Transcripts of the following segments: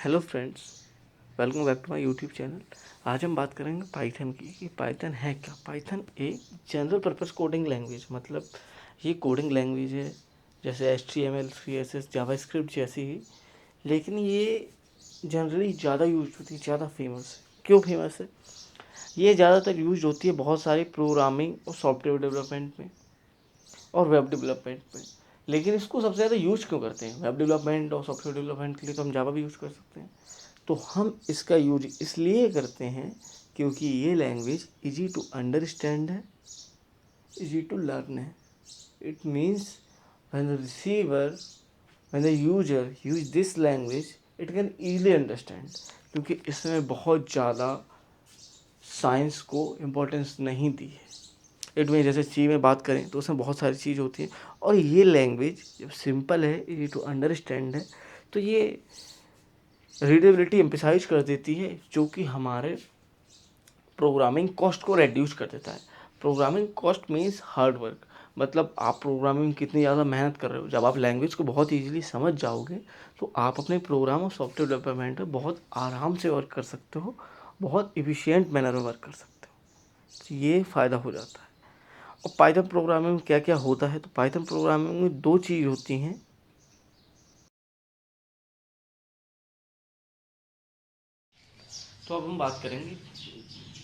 Hello friends, welcome back to my YouTube channel. आज हम बात करेंगे पाइथन की कि पाइथन है क्या। पाइथन एक जनरल पर्पस कोडिंग लैंग्वेज, मतलब ये कोडिंग लैंग्वेज है जैसे HTML, CSS, जावास्क्रिप्ट जैसी ही, लेकिन ये जनरली ज़्यादा यूज होती है, ज़्यादा फेमस है। क्यों फेमस है? ये ज़्यादातर यूज होती है बहुत सारी प्रोग्रामिंग और सॉफ्टवेयर डेवलपमेंट में और वेब डेवलपमेंट में। लेकिन इसको सबसे ज़्यादा यूज क्यों करते हैं? वेब डेवलपमेंट और सॉफ्टवेयर डेवलपमेंट के लिए तो हम जावा भी यूज़ कर सकते हैं। तो हम इसका यूज इसलिए करते हैं क्योंकि ये लैंग्वेज इजी टू अंडरस्टैंड है, इजी टू लर्न है। It means when the receiver, when the user use this language, it can easily understand. क्योंकि इसमें बहुत ज़्यादा साइंस को इम्पोर्टेंस नहीं दी है। इट मीन जैसे सी में बात करें तो उसमें बहुत सारी चीज़ होती है, और ये लैंग्वेज जब सिंपल है, इजी टू अंडरस्टैंड है, तो ये रीडेबिलिटी एम्फसाइज कर देती है, जो कि हमारे प्रोग्रामिंग कॉस्ट को रिड्यूस कर देता है। Programming cost means hard work, मतलब आप प्रोग्रामिंग कितनी ज़्यादा मेहनत कर रहे हो। जब आप लैंग्वेज को बहुत इजीली समझ जाओगे तो आप अपने प्रोग्राम और सॉफ्टवेयर डेवलपमेंट में बहुत आराम से वर्क कर सकते हो, बहुत इफिशिएंट मैनर में वर्क कर सकते हो। तो ये फ़ायदा हो जाता है। और पाइथन प्रोग्रामिंग में क्या क्या होता है? तो पाइथन प्रोग्रामिंग में दो चीज़ होती हैं। तो अब हम बात करेंगे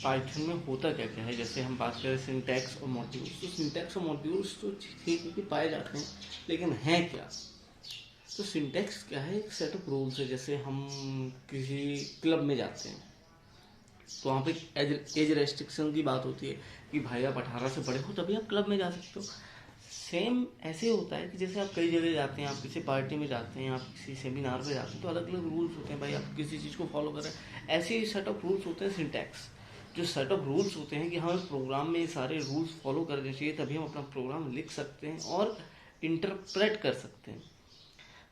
पाइथन में होता क्या क्या है। जैसे हम बात करें सिंटैक्स और मॉड्यूल्स, तो सिंटैक्स और मॉड्यूल्स तो ठीक है कि पाए जाते हैं, लेकिन हैं क्या? तो सिंटैक्स क्या है? एक सेट ऑफ रूल्स है। जैसे हम किसी क्लब में जाते हैं तो वहाँ पे एज रेस्ट्रिक्शन की बात होती है कि भाई आप 18 से बड़े हो तभी आप क्लब में जा सकते हो। सेम ऐसे होता है कि जैसे आप कई जगह जाते हैं, आप किसी पार्टी में जाते हैं, आप किसी सेमिनार में जाते हैं, तो अलग अलग रूल्स होते हैं। भाई आप किसी चीज़ को फॉलो कर रहे हैं, ऐसे ही सेट ऑफ रूल्स होते हैं सिंटैक्स। जो सेट ऑफ रूल्स होते हैं कि हमें प्रोग्राम में सारे रूल्स फॉलो करने चाहिए, तभी हम अपना प्रोग्राम लिख सकते हैं और इंटरप्रेट कर सकते हैं।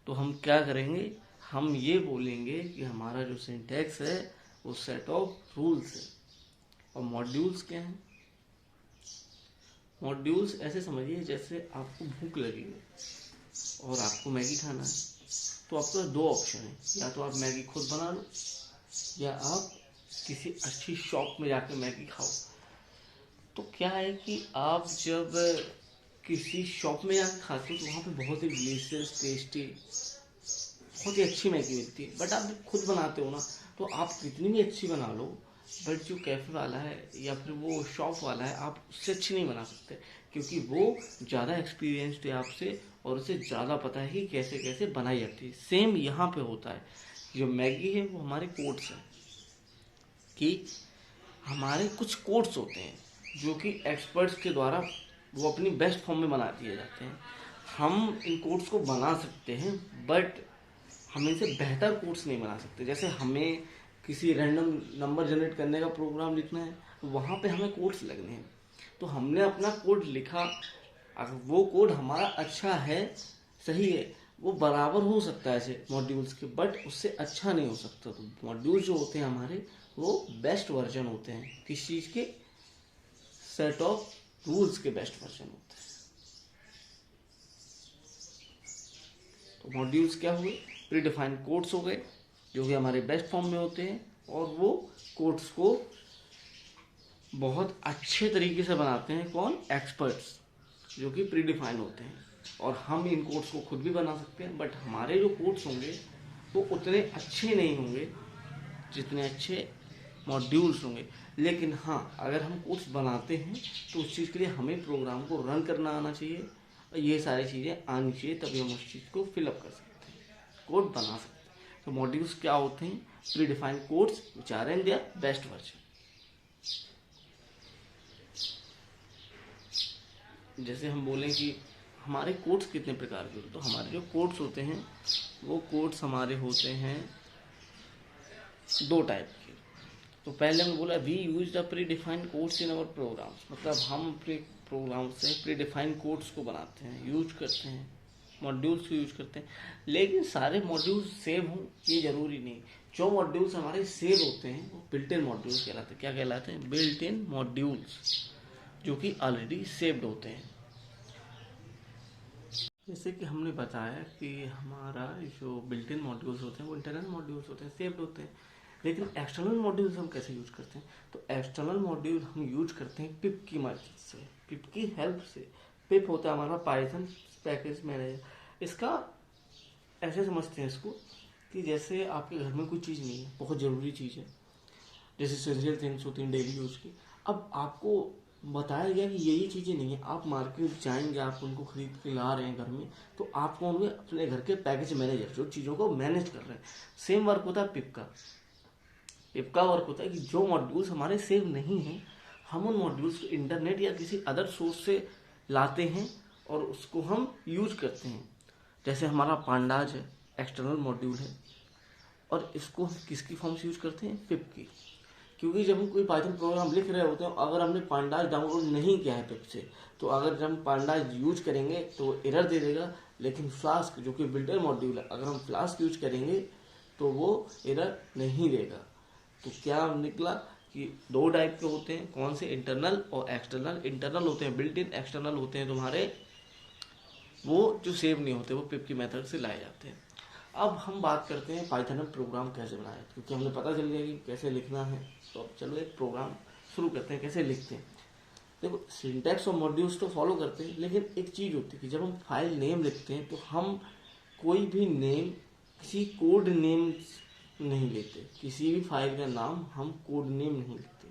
तो हम क्या करेंगे? हम ये बोलेंगे कि हमारा जो सिंटैक्स है वो सेट ऑफ रूल्स है। और मॉड्यूल्स क्या हैं? मॉड्यूल्स ऐसे समझिए जैसे आपको भूख लगी है और आपको मैगी खाना है, तो आपके पास दो ऑप्शन है, या तो आप मैगी खुद बना लो या आप किसी अच्छी शॉप में जाकर मैगी खाओ। तो क्या है कि आप जब किसी शॉप में जाकर खाते हो तो वहाँ पे बहुत ही डिलीशियस, टेस्टी, बहुत ही अच्छी मैगी मिलती है। बट आप जब खुद बनाते हो ना, तो आप कितनी भी अच्छी बना लो, बट जो कैफ़े वाला है या फिर वो शॉप वाला है, आप उससे अच्छी नहीं बना सकते, क्योंकि वो ज़्यादा एक्सपीरियंस्ड है आपसे और उसे ज़्यादा पता है कि कैसे कैसे बनाई जाती है। सेम यहाँ पे होता है। जो मैगी है वो हमारे कोड्स हैं, कि हमारे कुछ कोड्स होते हैं जो कि एक्सपर्ट्स के द्वारा वो अपनी बेस्ट फॉर्म में बना दिए जाते हैं। हम इन कोड्स को बना सकते हैं, बट हम इनसे बेहतर कोड्स नहीं बना सकते। जैसे हमें किसी रैंडम नंबर जनरेट करने का प्रोग्राम लिखना है, वहाँ पे हमें कोड्स लगने हैं। तो हमने अपना कोड लिखा, अगर वो कोड हमारा अच्छा है, सही है, वो बराबर हो सकता है ऐसे मॉड्यूल्स के, बट उससे अच्छा नहीं हो सकता। तो मॉड्यूल जो होते हैं हमारे, वो बेस्ट वर्जन होते हैं किस चीज़ के? सेट ऑफ रूल्स के बेस्ट वर्जन होते हैं। तो मॉड्यूल्स क्या हुए? प्री डिफाइंड कोड्स हो गए, जो कि हमारे बेस्ट फॉर्म में होते हैं, और वो कोड्स को बहुत अच्छे तरीके से बनाते हैं कौन? एक्सपर्ट्स, जो कि प्री डिफाइन होते हैं। और हम इन कोड्स को खुद भी बना सकते हैं, बट हमारे जो कोड्स होंगे वो उतने अच्छे नहीं होंगे जितने अच्छे मॉड्यूल्स होंगे। लेकिन हाँ, अगर हम कोड्स बनाते हैं तो उस चीज़ के लिए हमें प्रोग्राम को रन करना आना चाहिए, और ये सारी चीज़ें आनी चाहिए, तभी हम उस चीज़ को फिलअप कर सकते हैं, कोड बना सकते हैं। तो मॉड्यूल्स क्या होते हैं? Pre defined codes which are in their best version. जैसे हम बोलें कि हमारे कोड्स कितने प्रकार के होते हैं, तो हमारे जो कोड्स होते हैं वो कोड्स हमारे होते हैं दो टाइप के। तो पहले हमने बोला we use the pre defined codes in our programs, मतलब हम अपने प्रोग्राम से प्री डिफाइंड कोड्स को बनाते हैं, यूज करते हैं, मॉड्यूल्स को यूज करते हैं। लेकिन सारे मॉड्यूल्स सेम हों ये जरूरी नहीं। जो मॉड्यूल्स हमारे सेव होते हैं वो बिल्ट इन मॉड्यूल्स कहलाते हैं। क्या कहलाते हैं? बिल्ट इन मॉड्यूल्स, जो कि ऑलरेडी सेव्ड होते हैं। जैसे कि हमने बताया कि हमारा जो बिल्ट इन मॉड्यूल्स होते हैं वो इंटरनल मॉड्यूल्स होते हैं, सेव्ड होते हैं। लेकिन एक्सटर्नल मॉड्यूल्स हम कैसे यूज करते हैं? तो एक्सटर्नल मॉड्यूल हम यूज करते हैं पिप की मदद से, पिप की हेल्प से। पिप होता है हमारा पाइथन पैकेज मैनेजर। इसका ऐसे समझते हैं इसको कि जैसे आपके घर में कोई चीज़ नहीं है, बहुत ज़रूरी चीज़ है, जैसे एसेंशियल थिंग्स होती हैं डेली यूज की। अब आपको बताया गया कि ये चीज़ें नहीं है, आप मार्केट जाएंगे, आप उनको खरीद के ला रहे हैं घर में, तो आपको उनमें अपने घर के पैकेज मैनेजर जो चीज़ों को मैनेज कर रहे हैं, सेम वर्क होता है पिप का। पिप का वर्क होता है कि जो मॉड्यूल्स हमारे सेव नहीं हैं, हम उन मॉड्यूल्स को इंटरनेट या किसी अदर सोर्स से लाते हैं और उसको हम यूज करते हैं। जैसे हमारा पांडाज है, एक्सटर्नल मॉड्यूल है, और इसको हम किसकी फॉर्म से यूज करते हैं? पिप की। क्योंकि जब हम कोई पाइथन प्रोग्राम लिख रहे होते हैं, अगर हमने पांडाज डाउनलोड नहीं किया है पिप से, तो अगर हम पांडाज यूज करेंगे तो वो एरर दे देगा। लेकिन फ्लास्क जो कि बिल्ट इन मॉड्यूल है, अगर हम फ्लास्क यूज करेंगे तो वो एरर नहीं देगा। तो क्या निकला कि दो टाइप के होते हैं, कौन से? इंटरनल और एक्सटर्नल। इंटरनल होते हैं बिल्ट इन, एक्सटर्नल होते हैं तुम्हारे वो जो सेव नहीं होते, वो पिप की मेथड से लाए जाते हैं। अब हम बात करते हैं पाइथन में प्रोग्राम कैसे बनाए, क्योंकि हमें पता चल गया कि कैसे लिखना है। तो अब चलो एक प्रोग्राम शुरू करते हैं, कैसे लिखते हैं। देखो, सिंटैक्स और मॉड्यूल्स तो फॉलो करते हैं, लेकिन एक चीज़ होती है कि जब हम फाइल नेम लिखते हैं तो हम कोई भी नेम किसी कोड नेम नहीं लेते। किसी भी फाइल का नाम हम कोड नेम नहीं लिखते।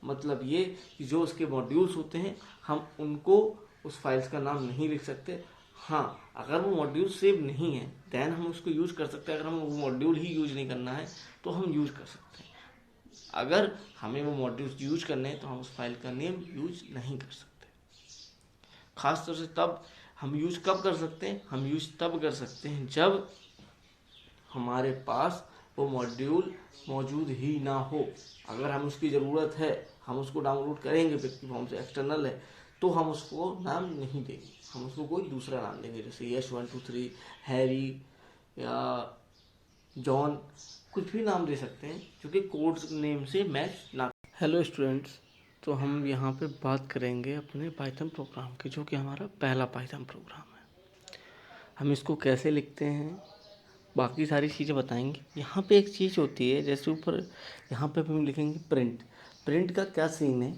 मतलब ये कि जो उसके मॉड्यूल्स होते हैं हम उनको उस फाइल्स का नाम नहीं लिख सकते। हाँ, अगर वो मॉड्यूल सेव नहीं है देन हम उसको यूज कर सकते हैं। अगर हमें वो मॉड्यूल ही यूज नहीं करना है तो हम यूज कर सकते हैं। अगर हमें वो मॉड्यूल्स यूज करने हैं तो हम उस फाइल का नेम यूज नहीं कर सकते। खास तौर से तब हम यूज कब कर सकते हैं? हम यूज तब कर सकते हैं जब हमारे पास वो मॉड्यूल मौजूद ही ना हो। अगर हम उसकी ज़रूरत है, हम उसको डाउनलोड करेंगे पिप की फॉर्म से, एक्सटर्नल है, तो हम उसको नाम नहीं देंगे, हम उसको कोई दूसरा नाम देंगे। जैसे यश123, हैरी या जॉन, कुछ भी नाम दे सकते हैं जो कि कोड नेम से मैच ना। हेलो स्टूडेंट्स, तो हम यहाँ पे बात करेंगे अपने पाइथन प्रोग्राम की, जो कि हमारा पहला पाइथन प्रोग्राम है। हम इसको कैसे लिखते हैं, बाकी सारी चीज़ें बताएंगे। यहाँ पे एक चीज़ होती है, जैसे ऊपर यहाँ पे हम लिखेंगे प्रिंट। प्रिंट का क्या सीन है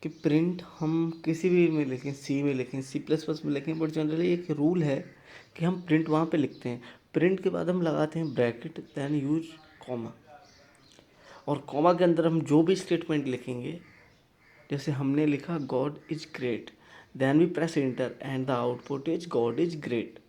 कि प्रिंट हम किसी भी में लिखें, सी में लिखें, C++ में लिखें, बट जनरली एक रूल है कि हम प्रिंट वहाँ पे लिखते हैं। प्रिंट के बाद हम लगाते हैं ब्रैकेट, देन यूज कॉमा, और कॉमा के अंदर हम जो भी स्टेटमेंट लिखेंगे, जैसे हमने लिखा God is great, then we press enter and the output is God is great.